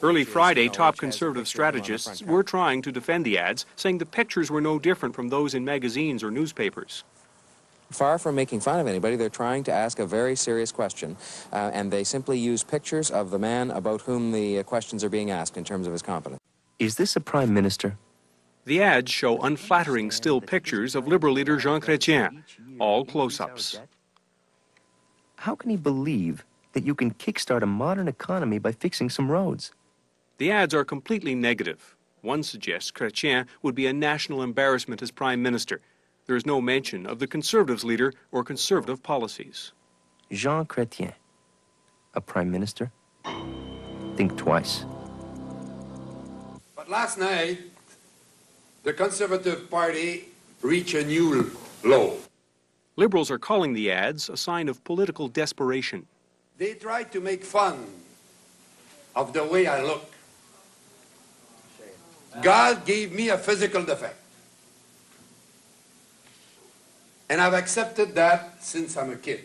Early Friday, top conservative strategists were trying to defend the ads, saying the pictures were no different from those in magazines or newspapers. Far from making fun of anybody, they're trying to ask a very serious question, and they simply use pictures of the man about whom the questions are being asked in terms of his competence. Is this a prime minister? The ads show unflattering still pictures of Liberal leader Jean Chretien, all close-ups. How can he believe that you can kickstart a modern economy by fixing some roads? The ads are completely negative. One suggests Chretien would be a national embarrassment as prime minister. There is no mention of the Conservatives' leader or conservative policies. Jean Chretien, a prime minister? Think twice. But last night, the Conservative Party reached a new low. Liberals are calling the ads a sign of political desperation. They tried to make fun of the way I look. God gave me a physical defect. And I've accepted that since I'm a kid.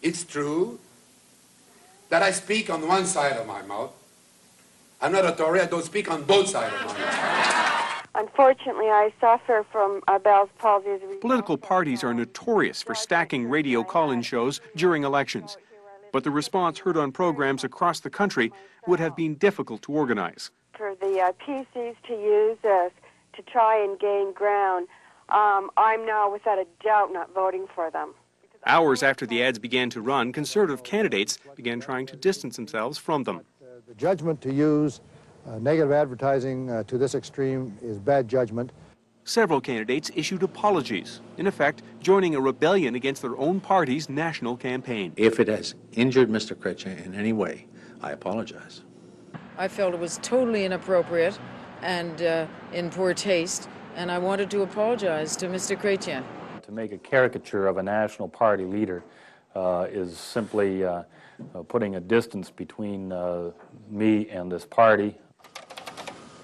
It's true that I speak on one side of my mouth. I'm not a Tory, I don't speak on both sides of my mouth. Unfortunately, I suffer from Bells Palsy. Political parties are notorious for stacking radio call-in shows during elections. But the response heard on programs across the country would have been difficult to organize. For the PCs to use this to try and gain ground, I'm now, without a doubt, not voting for them. Hours after the ads began to run, Conservative candidates began trying to distance themselves from them. The judgment to use negative advertising to this extreme is bad judgment. Several candidates issued apologies, in effect joining a rebellion against their own party's national campaign. If it has injured Mr. Chretien in any way, I apologize. I felt it was totally inappropriate and in poor taste, and I wanted to apologize to Mr. Chretien. To make a caricature of a national party leader is simply putting a distance between me and this party.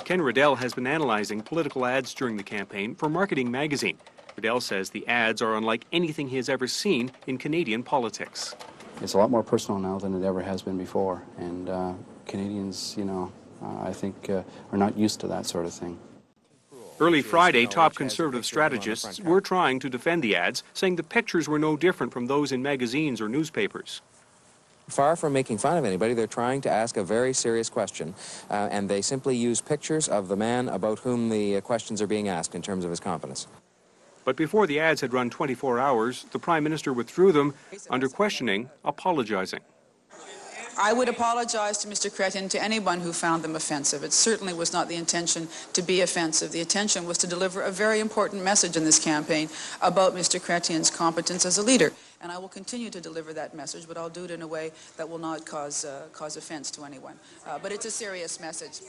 Ken Riddell has been analyzing political ads during the campaign for Marketing Magazine. Riddell says the ads are unlike anything he has ever seen in Canadian politics. It's a lot more personal now than it ever has been before, and Canadians, I think are not used to that sort of thing. Early Friday, top conservative strategists were trying to defend the ads, saying the pictures were no different from those in magazines or newspapers. Far from making fun of anybody, they're trying to ask a very serious question, and they simply use pictures of the man about whom the questions are being asked in terms of his competence. But before the ads had run 24 hours, the Prime Minister withdrew them under questioning, apologizing. I would apologize to Mr. Chretien, to anyone who found them offensive. It certainly was not the intention to be offensive. The intention was to deliver a very important message in this campaign about Mr. Chretien's competence as a leader. And I will continue to deliver that message, but I'll do it in a way that will not cause offense to anyone. But it's a serious message.